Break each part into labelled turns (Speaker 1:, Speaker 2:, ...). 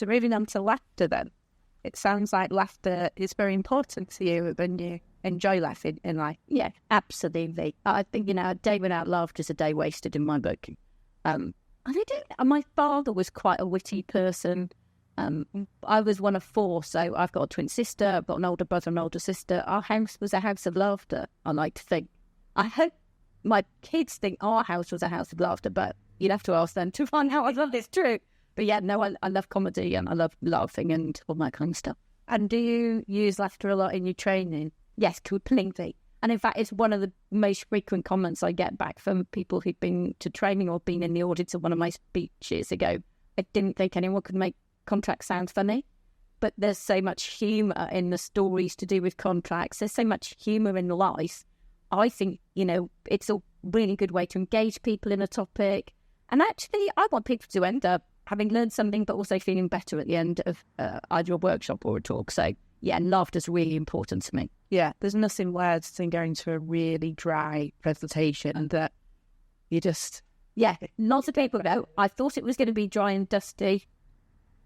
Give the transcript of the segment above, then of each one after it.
Speaker 1: So moving on to laughter then. It sounds like laughter is very important to you when you enjoy laughing in life.
Speaker 2: Yeah, absolutely. I think, a day without laughter is a day wasted in my book. My father was quite a witty person. I was one of four, so I've got a twin sister, I've got an older brother and an older sister. Our house was a house of laughter, I like to think. I hope my kids think our house was a house of laughter, but you'd have to ask them to find out whether it's true. But yeah, no, I love comedy and I love laughing and all that kind of stuff.
Speaker 1: And do you use laughter a lot in your training?
Speaker 2: Yes, completely. And in fact, it's one of the most frequent comments I get back from people who've been to training or been in the audience of one of my speeches ago. I didn't think anyone could make contracts sound funny, but there's so much humour in the stories to do with contracts. There's so much humour in life. I think, it's a really good way to engage people in a topic. And actually, I want people to end up having learned something, but also feeling better at the end of either a workshop or a talk. So, yeah, laughter's really important to me.
Speaker 1: Yeah, there's nothing worse than going to a really dry presentation that you just...
Speaker 2: Yeah, lots of people go, I thought it was going to be dry and dusty,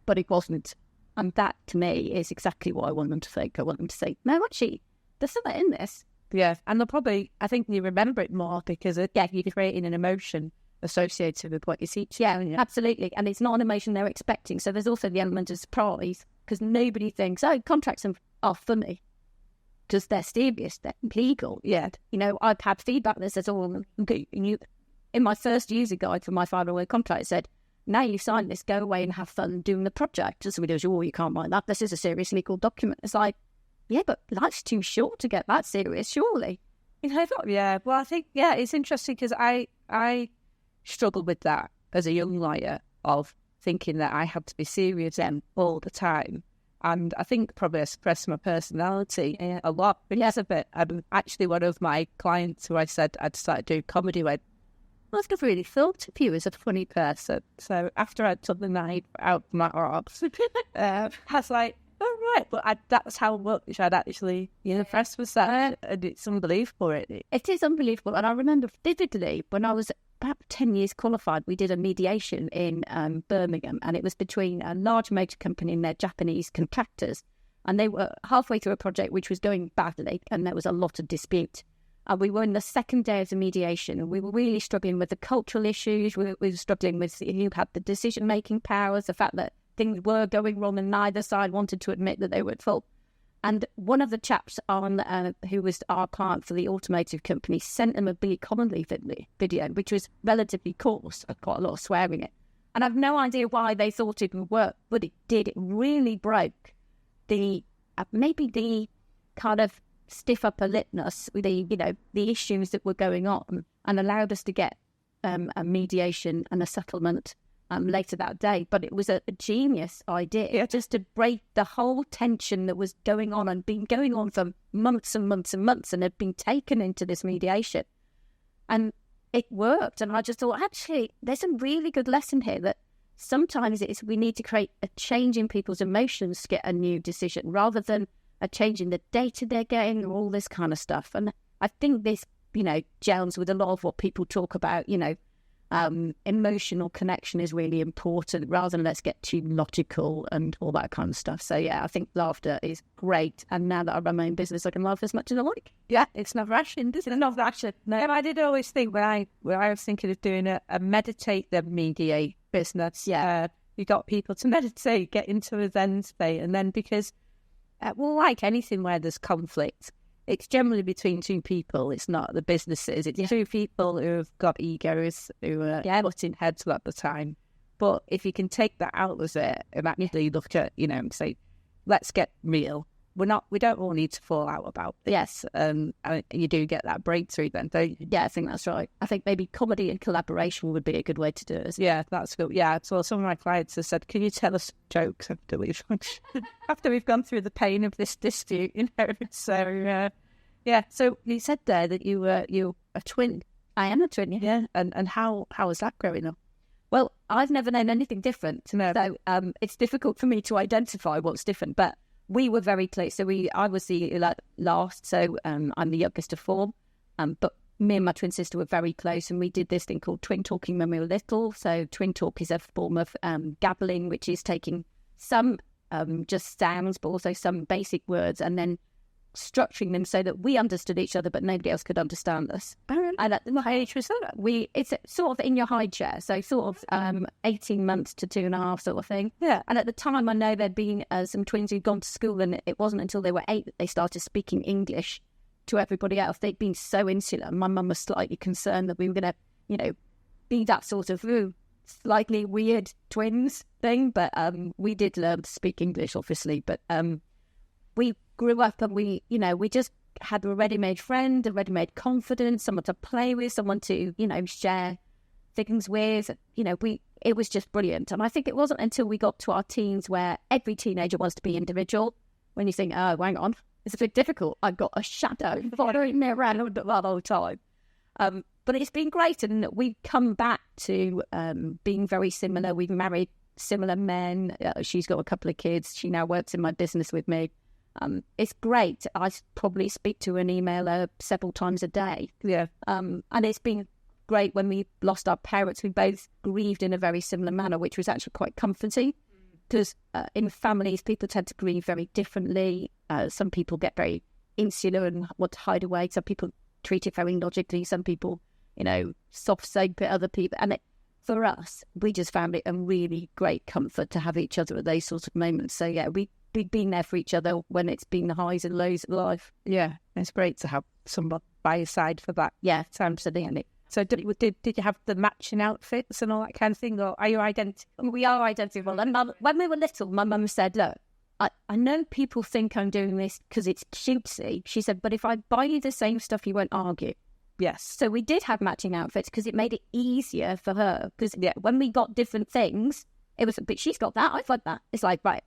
Speaker 2: but it wasn't. And that, to me, is exactly what I want them to think. I want them to say, no, actually, there's something in this.
Speaker 1: Yeah, and they'll probably, I think you remember it more because, you're creating an emotion associated with what you teach.
Speaker 2: Yeah, absolutely. And it's not an emotion they're expecting. So there's also the element of surprise because nobody thinks, contracts are funny because they're serious, they're legal.
Speaker 1: Yeah.
Speaker 2: I've had feedback that says, in my first user guide for my 5-year contract, it said, now you've signed this, go away and have fun doing the project. Just somebody goes, you can't write that. This is a serious legal document. It's like, yeah, but life's too short to get that serious, surely.
Speaker 1: Yeah, well, I think, it's interesting because I struggled with that as a young lawyer of thinking that I had to be serious all the time. And I think probably I expressed my personality a lot because of it. Actually, one of my clients who I said I'd started doing comedy went, I've never really thought of you as a funny person. So after I'd done the night out of my arms, I was like, oh, right. But that's how much I'd actually impressed with that. And it's unbelievable.
Speaker 2: It is unbelievable. And I remember vividly when I was about 10 years qualified, we did a mediation in Birmingham. And it was between a large motor company and their Japanese contractors. And they were halfway through a project which was going badly. And there was a lot of dispute. And we were in the second day of the mediation, and we were really struggling with the cultural issues. We were struggling with who had the decision-making powers, the fact that things were going wrong and neither side wanted to admit that they were at fault. And one of the chaps who was our client for the automotive company sent them a Billy Connolly video, which was relatively coarse, quite a lot of swearing in it. And I've no idea why they thought it would work, but it did. It really broke the kind of stiff upper lipness with the issues that were going on and allowed us to get a mediation and a settlement later that day. But it was a genius idea just to break the whole tension that was going on and been going on for months and months and months and had been taken into this mediation. And it worked. And I just thought, actually, there's a really good lesson here that sometimes we need to create a change in people's emotions to get a new decision rather than a change in the data they're getting or all this kind of stuff. And I think this, gels with a lot of what people talk about, emotional connection is really important rather than let's get too logical and all that kind of stuff. So, yeah, I think laughter is great. And now that I run my own business, I can laugh as much as I like.
Speaker 1: Yeah, it's not rationed, is it? Not rationed. No, I did always think when I was thinking of doing a meditate then mediate business, you got people to meditate, get into a Zen state, and then because like anything where there's conflict, it's generally between two people. It's not the businesses. It's two people who've got egos, who are butting heads at the time. But if you can take that out of it and actually look at, and say, let's get real. We don't all need to fall out about this.
Speaker 2: Yes.
Speaker 1: You do get that breakthrough then, don't you?
Speaker 2: Yeah, I think that's right. I think maybe comedy and collaboration would be a good way to do it.
Speaker 1: Yeah, that's good. Yeah, so some of my clients have said, can you tell us jokes after we've gone through the pain of this dispute, So, so you said there that you're a twin.
Speaker 2: I am a twin,
Speaker 1: yeah. And how was that growing up?
Speaker 2: Well, I've never known anything different.
Speaker 1: No.
Speaker 2: So it's difficult for me to identify what's different, but we were very close. So I was the last, so I'm the youngest of four. But me and my twin sister were very close, and we did this thing called twin talking when we were little. So twin talk is a form of gabbling, which is taking some just sounds, but also some basic words, and then structuring them so that we understood each other, but nobody else could understand us. And at the age was it's sort of in your high chair, so sort of 18 months to 2.5 sort of thing.
Speaker 1: Yeah.
Speaker 2: And at the time, I know there'd been some twins who'd gone to school, and it wasn't until they were 8 that they started speaking English to everybody else. They'd been so insular. My mum was slightly concerned that we were going to, be that sort of slightly weird twins thing. But we did learn to speak English, obviously. But we grew up, and we just had a ready-made friend, a ready-made confidence, someone to play with, someone to, share things with. It was just brilliant. And I think it wasn't until we got to our teens where every teenager wants to be individual. When you think, oh, hang on, it's a bit difficult. I've got a shadow following me around that whole time. But it's been great, and we've come back to being very similar. We've married similar men. She's got a couple of kids. She now works in my business with me. It's great. I probably speak to an emailer several times a day.
Speaker 1: Yeah.
Speaker 2: And it's been great when we lost our parents. We both grieved in a very similar manner, which was actually quite comforting, because in families, people tend to grieve very differently. Some people get very insular and want to hide away. Some people treat it very logically. Some people, soft soap at other people. And for us, we just found it a really great comfort to have each other at those sorts of moments. So, yeah, we've been there for each other when it's been the highs and lows of life.
Speaker 1: Yeah, it's great to have someone by your side for that.
Speaker 2: Yeah, absolutely.
Speaker 1: So did you have the matching outfits and all that kind of thing, or are you identical?
Speaker 2: We are identical. And when we were little, my mum said, look, I know people think I'm doing this because it's cutesy. She said, but if I buy you the same stuff, you won't argue.
Speaker 1: Yes.
Speaker 2: So we did have matching outfits because it made it easier for her. Because when we got different things, it was, but she's got that, I've got that. It's like, right,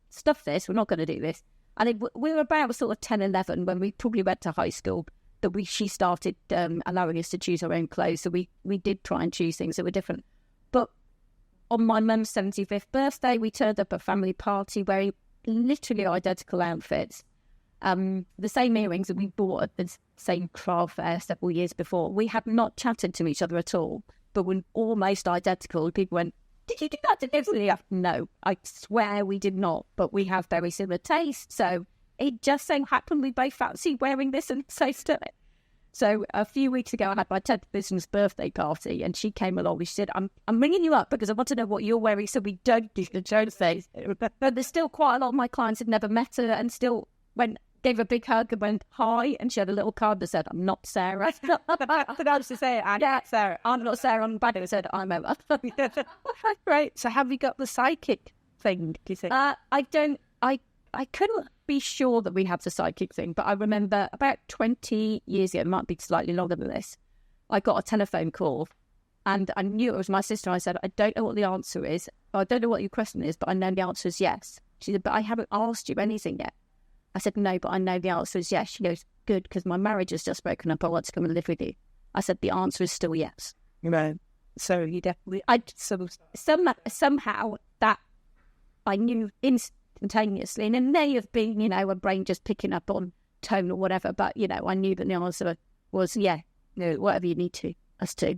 Speaker 2: stuff this, we're not going to do this. And we were about sort of 10, 11 when we probably went to high school that she started allowing us to choose our own clothes. So we did try and choose things that were different. But on my mum's 75th birthday, we turned up at a family party wearing literally identical outfits. The same earrings that we bought at the same craft fair several years before. We had not chatted to each other at all, but we're almost identical. People went, did you do that deliberately? No, I swear we did not, but we have very similar tastes. So it just so happened we both fancy wearing this and so to it. So a few weeks ago, I had my 10th business birthday party, and she came along and she said, I'm ringing you up because I want to know what you're wearing so we don't do the Jones thing. But there's still quite a lot of my clients had never met her and still gave a big hug and went, hi, and she had a little card that said, I'm not Sarah.
Speaker 1: I could actually say it. I'm not Sarah.
Speaker 2: I'm not Sarah on the back. It said, I'm Emma.
Speaker 1: Right. So have you got the psychic thing, do you think?
Speaker 2: I couldn't be sure that we had the psychic thing, but I remember about 20 years ago, it might be slightly longer than this, I got a telephone call and I knew it was my sister. I said, I don't know what the answer is. I don't know what your question is, but I know the answer is yes. She said, but I haven't asked you anything yet. I said, no, but I know the answer is yes. She goes, good, because my marriage has just broken up. I want to come and live with you. I said, the answer is still yes.
Speaker 1: Right. So you definitely...
Speaker 2: Somehow that I knew instantaneously, and it may have been, a brain just picking up on tone or whatever, but, I knew that the answer was, whatever you need to, us to.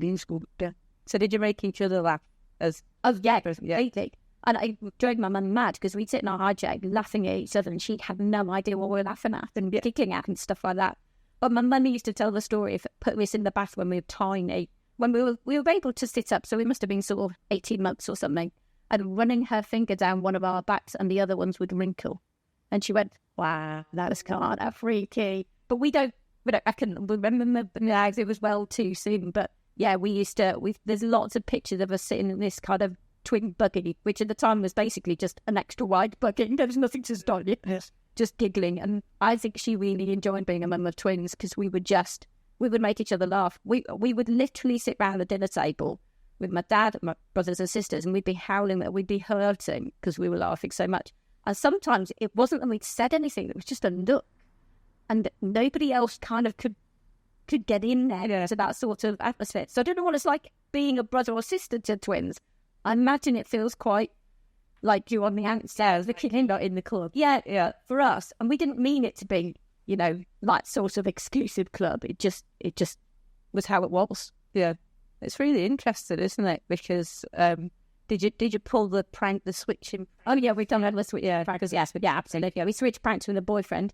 Speaker 1: Yeah. So did you make each other laugh?
Speaker 2: Completely. And I drove my mum mad because we'd sit in our high chair laughing at each other and she had no idea what we were laughing at and giggling at and stuff like that. But my mum used to tell the story of putting us in the bath when we were tiny, when we were able to sit up, so we must have been sort of 18 months or something, and running her finger down one of our backs and the other ones would wrinkle. And she went, wow, that was kind of freaky. But I couldn't remember now, it was well too soon. But yeah, there's lots of pictures of us sitting in this kind of twin buggy, which at the time was basically just an extra wide buggy. There was nothing to stop you. Yes. Just giggling. And I think she really enjoyed being a mum of twins because we would make each other laugh. We would literally sit round the dinner table with my dad and my brothers and sisters, and we'd be howling, we'd be hurting because we were laughing so much. And sometimes it wasn't that we'd said anything, it was just a look. And nobody else kind of could get in there to that sort of atmosphere. So I don't know what it's like being a brother or sister to twins. I imagine it feels quite like you're on the outstairs, looking in, not in the club. Yeah, for us. And we didn't mean it to be, like sort of exclusive club. It just was how it was.
Speaker 1: Yeah. It's really interesting, isn't it? Because
Speaker 2: Did you pull the switching? Oh yeah, we've done the switch. Yeah, because yes, but yeah, absolutely. Yeah, we switched pranks with a boyfriend.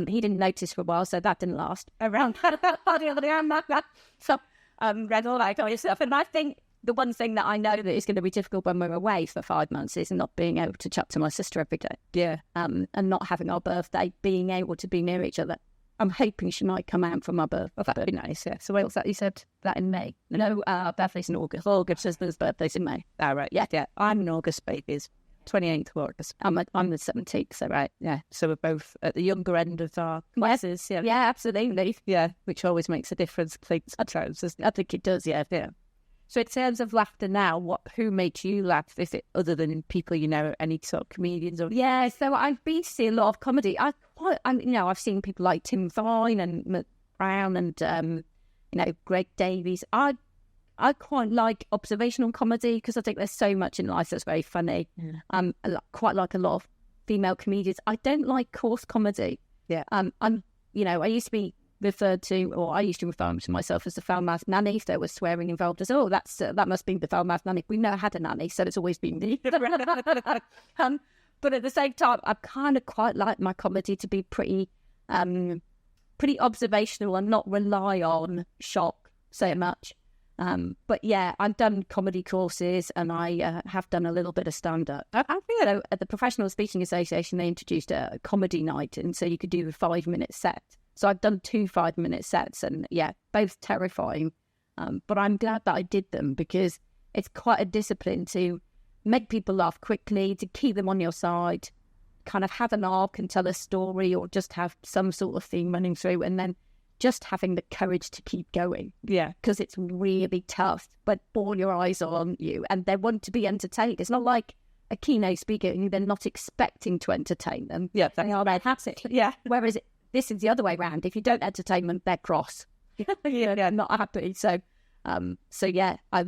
Speaker 2: He didn't notice for a while, so that didn't last. Around so read all that kind of stuff. And I think the one thing that I know that is going to be difficult when we're away for 5 months is not being able to chat to my sister every day.
Speaker 1: Yeah.
Speaker 2: And not having our birthday, being able to be near each other. I'm hoping she might come out for my birthday.
Speaker 1: Oh, that'd be nice, yeah. So what's that? You said that in May?
Speaker 2: No, birthday's in August. August, sister's birthday's in May.
Speaker 1: Ah, right. Yeah. I'm an August baby. 28th of August.
Speaker 2: I'm the 17th, so right.
Speaker 1: Yeah. So we're both at the younger end of our classes. Yeah.
Speaker 2: Yeah, absolutely.
Speaker 1: Yeah, which always makes a difference, I think, sometimes.
Speaker 2: I think it does, yeah.
Speaker 1: So in terms of laughter now, who makes you laugh? Is it other than people you know, any sort of comedians? Or...
Speaker 2: Yeah, so I've been to see a lot of comedy. I've seen people like Tim Vine and Matt Brown and Greg Davies. I quite like observational comedy because I think there's so much in life that's very funny.
Speaker 1: Yeah.
Speaker 2: I quite like a lot of female comedians. I don't like coarse comedy.
Speaker 1: Yeah.
Speaker 2: I used to be referred to, or I used to refer to myself as the foul-mouthed nanny. If there was swearing involved, as that must be the foul-mouthed nanny. We've never had a nanny, so it's always been me. But at the same time, I kind of quite like my comedy to be pretty observational and not rely on shock so much. But yeah, I've done comedy courses and I have done a little bit of stand-up. I feel at the Professional Speaking Association, they introduced a comedy night, and so you could do a 5-minute set. So I've done 2 5-minute sets, and yeah, both terrifying. But I'm glad that I did them because it's quite a discipline to make people laugh quickly, to keep them on your side, kind of have an arc and tell a story, or just have some sort of theme running through, and then just having the courage to keep going.
Speaker 1: Yeah.
Speaker 2: Because it's really tough, but all your eyes are on you and they want to be entertained. It's not like a keynote speaker and they're not expecting to entertain them.
Speaker 1: Yeah.
Speaker 2: They are happy.
Speaker 1: Yeah.
Speaker 2: Whereas this is the other way around. If you don't entertain them, they're cross. Yeah, not happy. So yeah, I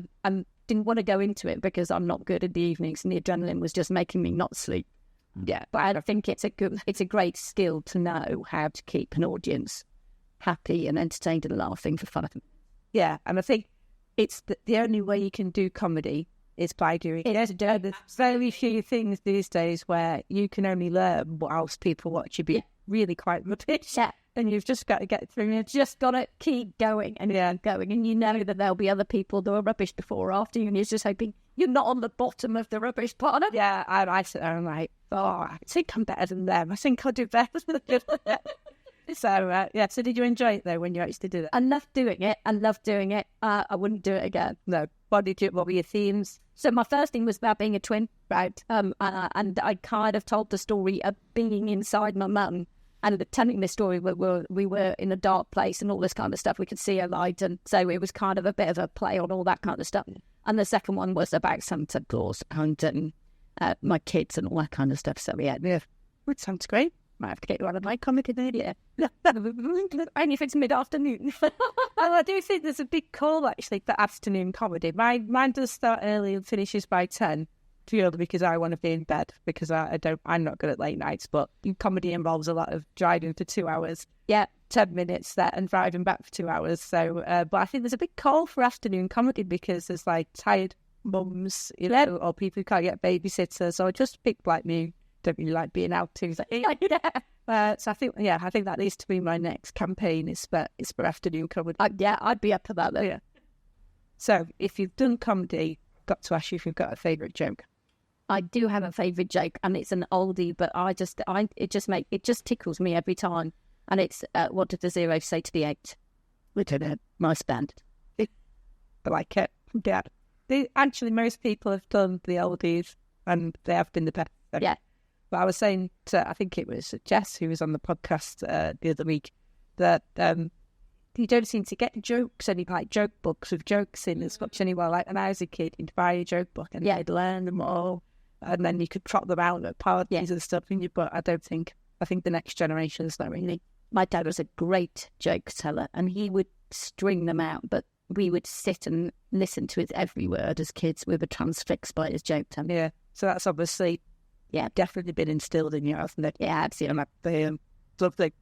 Speaker 2: didn't want to go into it because I'm not good in the evenings and the adrenaline was just making me not sleep.
Speaker 1: Yeah.
Speaker 2: But I think it's a great skill to know how to keep an audience happy and entertained and laughing for fun.
Speaker 1: Yeah, and I think it's the only way you can do comedy is by doing it. There's very few things these days where you can only learn what else people watch you be really quite rubbish.
Speaker 2: Yeah.
Speaker 1: And you've just got to get through it.
Speaker 2: You've just got to keep going and going. And you know that there'll be other people that are rubbish before or after you, and you're just hoping you're not on the bottom of the rubbish part.
Speaker 1: Yeah, I sit there and I'm like, I think I'm better than them. I think I'll do better. So, so did you enjoy it, though, when you actually did it?
Speaker 2: I loved doing it. I wouldn't do it again.
Speaker 1: No. What were your themes?
Speaker 2: So my first thing was about being a twin, right? And I kind of told the story of being inside my mum and telling this story where we were in a dark place and all this kind of stuff. We could see a light. And so it was kind of a bit of a play on all that kind of stuff. And the second one was about Santa Claus and my kids and all that kind of stuff. So, yeah.
Speaker 1: It sounds great.
Speaker 2: Might have to get you out of my comic in there, only if it's mid-afternoon.
Speaker 1: I do think there's a big call, actually, for afternoon comedy. Mine does start early and finishes by 10, purely because I want to be in bed, because I'm not good at late nights, but comedy involves a lot of driving for 2 hours.
Speaker 2: Yeah.
Speaker 1: 10 minutes there and driving back for 2 hours. So, but I think there's a big call for afternoon comedy because there's like tired mums, or people who can't get babysitters, or just people like me. Don't really like being out too. So I think that needs to be my next campaign. Is for afternoon comedy.
Speaker 2: I'd be up for that though.
Speaker 1: Yeah. So if you've done comedy, I've got to ask you if you've got a favourite joke.
Speaker 2: I do have a favourite joke, and it's an oldie, but it just tickles me every time. And it's what did the 0 say to the 8?
Speaker 1: We don't know.
Speaker 2: Nice band.
Speaker 1: I like it. Yeah. Actually, most people have done the oldies, and they have been the best. So.
Speaker 2: Yeah.
Speaker 1: But I was saying to, I think it was Jess who was on the podcast the other week, that you don't seem to get jokes, any like joke books with jokes in as much anymore. Like when I was a kid, you'd buy a joke book and you'd learn them all, and then you could trot them out at parties and stuff. But I think the next generation is not really.
Speaker 2: My dad was a great joke teller, and he would string them out, but we would sit and listen to his every word as kids. We were transfixed by his joke telling.
Speaker 1: Yeah, so that's obviously. Yeah, definitely been instilled in you, hasn't it?
Speaker 2: Yeah, absolutely.
Speaker 1: Something.